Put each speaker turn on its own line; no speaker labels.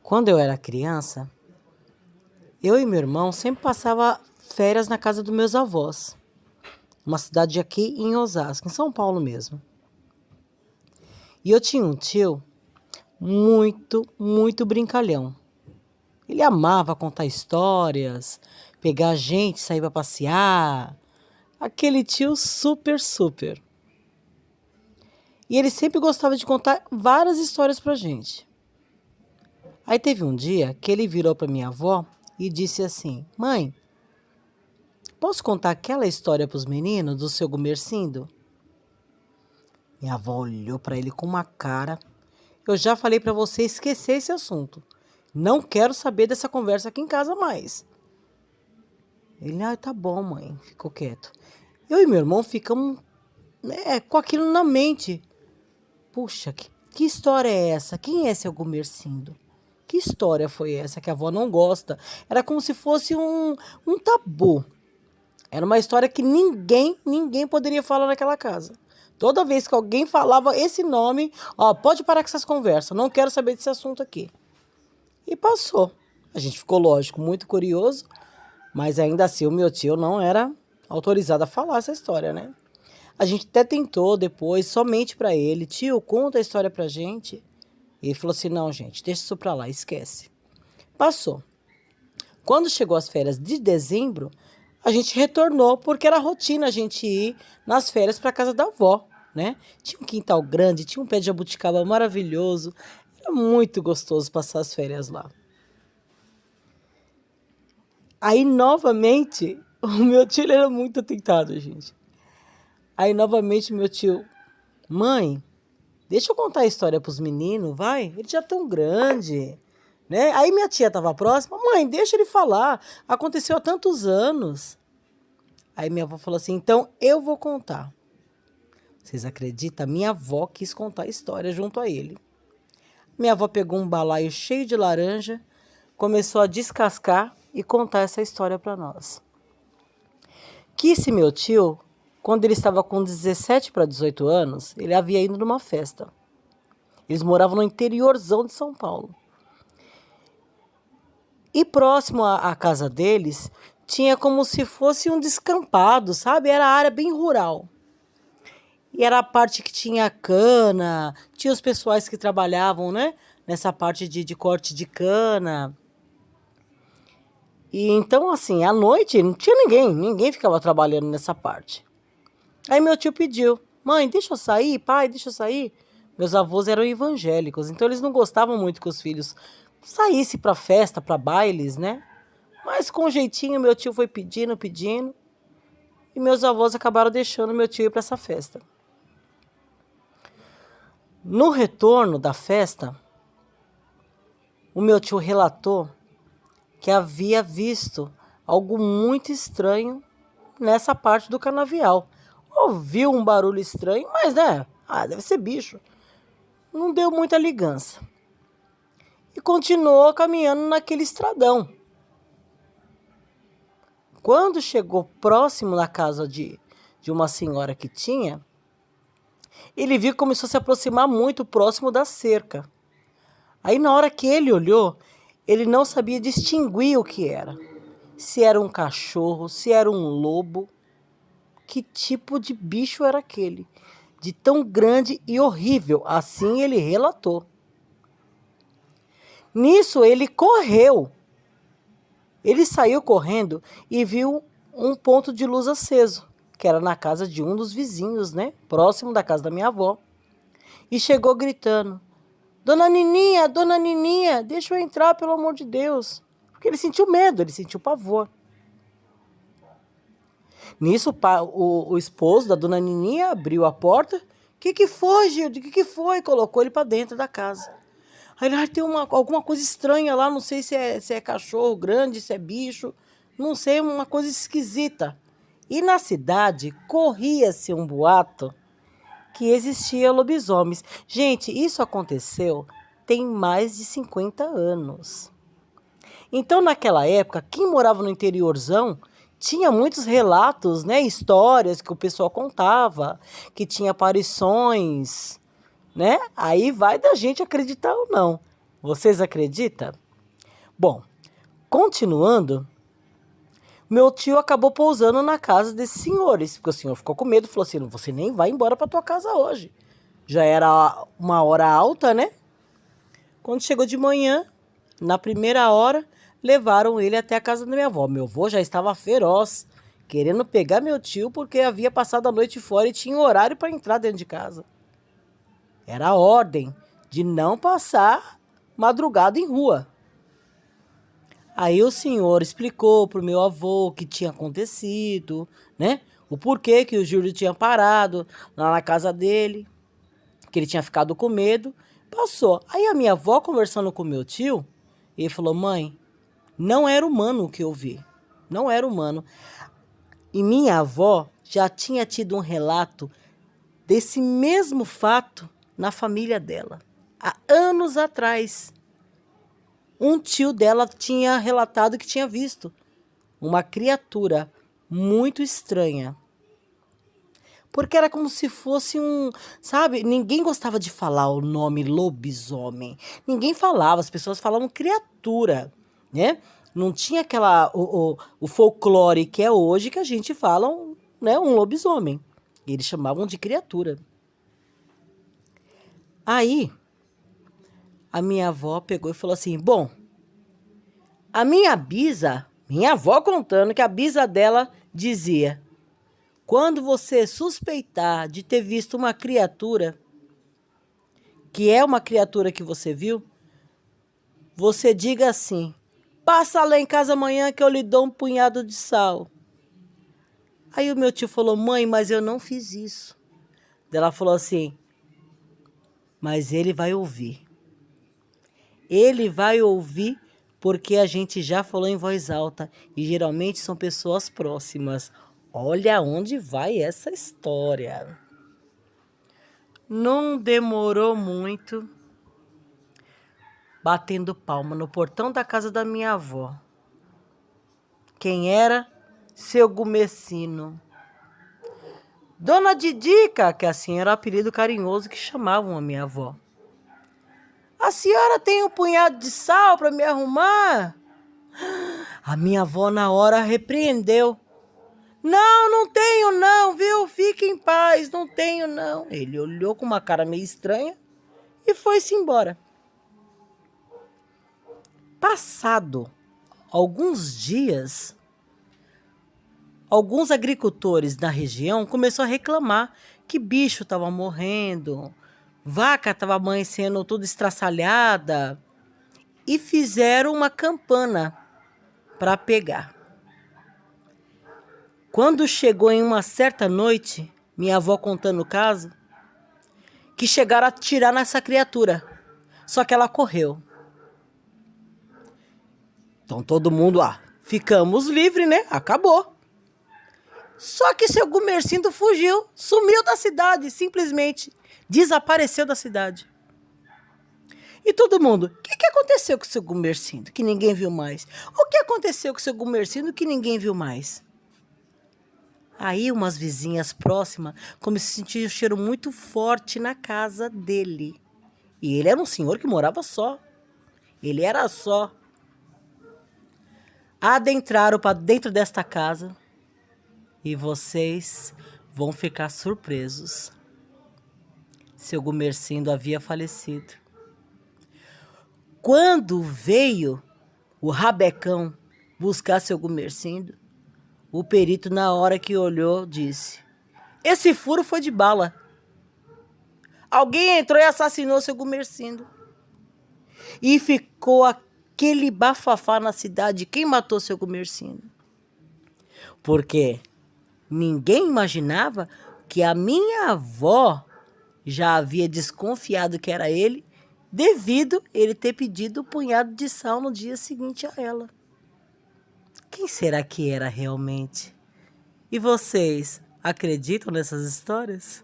Quando eu era criança, eu e meu irmão sempre passava férias na casa dos meus avós, uma cidade aqui em Osasco, em São Paulo mesmo. E eu tinha um tio muito brincalhão. Ele amava contar histórias, pegar a gente, sair para passear. Aquele tio super. E ele sempre gostava de contar várias histórias pra gente. Aí teve um dia que ele virou para minha avó e disse assim: Mãe, posso contar aquela história para os meninos do seu Gumercindo? Minha avó olhou para ele com uma cara. Eu já falei para você esquecer esse assunto. Não quero saber dessa conversa aqui em casa mais. Ele, tá bom, mãe. Ficou quieto. Eu e meu irmão ficamos, com aquilo na mente. Puxa, que história é essa? Quem é seu Gumercindo? Que história foi essa que a avó não gosta? Era como se fosse um tabu. Era uma história que ninguém poderia falar naquela casa. Toda vez que alguém falava esse nome, pode parar com essas conversas, não quero saber desse assunto aqui. E passou. A gente ficou, lógico, muito curioso, mas ainda assim o meu tio não era autorizado a falar essa história, né? A gente até tentou depois, somente para ele, tio, conta a história pra gente. E ele falou assim, não, gente, deixa isso pra lá, esquece. Passou. Quando chegou as férias de dezembro, a gente retornou, porque era rotina a gente ir nas férias para casa da avó, né? Tinha um quintal grande, tinha um pé de jabuticaba maravilhoso. Era muito gostoso passar as férias lá. Aí, novamente, o meu tio ele era muito atentado, gente. Aí, novamente, meu tio, mãe, deixa eu contar a história pros meninos, vai? Ele já é tão grande, né? Aí minha tia tava próxima, mãe, deixa ele falar. Aconteceu há tantos anos. Aí minha avó falou assim, então eu vou contar. Vocês acreditam? Minha avó quis contar a história junto a ele. Minha avó pegou um balaio cheio de laranja, começou a descascar e contar essa história para nós. Que esse meu tio, quando ele estava com 17 para 18 anos, ele havia ido numa festa. Eles moravam no interiorzão de São Paulo. E próximo à casa deles, tinha como se fosse um descampado, sabe? Era a área bem rural. E era a parte que tinha cana, tinha os pessoais que trabalhavam, né? Nessa parte de corte de cana. E então, assim, à noite não tinha ninguém ficava trabalhando nessa parte. Aí meu tio pediu, mãe, deixa eu sair, pai, deixa eu sair. Meus avós eram evangélicos, então eles não gostavam muito que os filhos saíssem para festa, para bailes, né? Mas com jeitinho meu tio foi pedindo, e meus avós acabaram deixando meu tio ir para essa festa. No retorno da festa, o meu tio relatou que havia visto algo muito estranho nessa parte do canavial. Ouviu um barulho estranho, mas né, deve ser bicho. Não deu muita ligança. E continuou caminhando naquele estradão. Quando chegou próximo da casa de uma senhora que tinha, ele viu que começou a se aproximar muito próximo da cerca. Aí na hora que ele olhou, ele não sabia distinguir o que era. Se era um cachorro, se era um lobo. Que tipo de bicho era aquele? De tão grande e horrível, assim ele relatou. Nisso ele correu. Ele saiu correndo e viu um ponto de luz aceso, que era na casa de um dos vizinhos, né? Próximo da casa da minha avó. E chegou gritando, Dona Nininha, deixa eu entrar, pelo amor de Deus. Porque ele sentiu medo, ele sentiu pavor. Nisso, o esposo da Dona Nininha abriu a porta. Que foi, Gildo? Que foi? Colocou ele para dentro da casa. Aí ele, tem alguma coisa estranha lá, não sei se é cachorro grande, se é bicho, não sei, uma coisa esquisita. E na cidade corria-se um boato que existia lobisomens. Gente, isso aconteceu tem mais de 50 anos. Então, naquela época, quem morava no interiorzão tinha muitos relatos, né, histórias que o pessoal contava, que tinha aparições, né? Aí vai da gente acreditar ou não. Vocês acreditam? Bom, continuando, meu tio acabou pousando na casa desses senhores, porque o senhor ficou com medo, falou assim, você nem vai embora para tua casa hoje. Já era uma hora alta, né? Quando chegou de manhã, na primeira hora, levaram ele até a casa da minha avó. Meu avô já estava feroz, querendo pegar meu tio porque havia passado a noite fora e tinha horário para entrar dentro de casa. Era a ordem de não passar madrugada em rua. Aí o senhor explicou pro meu avô o que tinha acontecido, né? O porquê que o Júlio tinha parado lá na casa dele, que ele tinha ficado com medo. Passou. Aí a minha avó conversando com meu tio, ele falou, mãe, não era humano o que eu vi. Não era humano. E minha avó já tinha tido um relato desse mesmo fato na família dela. Há anos atrás. Um tio dela tinha relatado que tinha visto uma criatura muito estranha. Porque era como se fosse sabe, ninguém gostava de falar o nome lobisomem. Ninguém falava, as pessoas falavam criatura, né? Não tinha o folclore que é hoje que a gente fala, né, um lobisomem. Eles chamavam de criatura. Aí, a minha avó pegou e falou assim, bom, a minha avó contando que a bisa dela dizia, quando você suspeitar de ter visto uma criatura, que é uma criatura que você viu, você diga assim, passa lá em casa amanhã que eu lhe dou um punhado de sal. Aí o meu tio falou, mãe, mas eu não fiz isso. Ela falou assim, mas ele vai ouvir. Ele vai ouvir porque a gente já falou em voz alta e geralmente são pessoas próximas. Olha onde vai essa história. Não demorou muito, batendo palma no portão da casa da minha avó. Quem era? Seu Gumecino. Dona Didica, que assim era o apelido carinhoso que chamavam a minha avó. A senhora tem um punhado de sal para me arrumar? A minha avó na hora repreendeu. Não, não tenho não, viu? Fique em paz, não tenho não. Ele olhou com uma cara meio estranha e foi-se embora. Passado alguns dias, alguns agricultores da região começaram a reclamar que bicho estava morrendo, vaca estava amanhecendo tudo estraçalhada e fizeram uma campana para pegar. Quando chegou em uma certa noite, minha avó contando o caso, que chegaram a atirar nessa criatura, só que ela correu. Então todo mundo, ficamos livres, né? Acabou. Só que seu Gumercindo fugiu, sumiu da cidade, simplesmente desapareceu da cidade. E todo mundo, o que aconteceu com o seu Gumercindo, que ninguém viu mais? O que aconteceu com o seu Gumercindo que ninguém viu mais? Aí umas vizinhas próximas começaram a sentir um cheiro muito forte na casa dele. E ele era um senhor que morava só. Ele era só. Adentraram para dentro desta casa e vocês vão ficar surpresos. Seu Gumercindo havia falecido. Quando veio o rabecão buscar seu Gumercindo, o perito, na hora que olhou, disse, esse furo foi de bala. Alguém entrou e assassinou seu Gumercindo. E ficou aquele bafafá na cidade. Quem matou seu Gumercindo? Porque ninguém imaginava que a minha avó já havia desconfiado que era ele, devido ele ter pedido um punhado de sal no dia seguinte a ela. Quem será que era realmente? E vocês acreditam nessas histórias?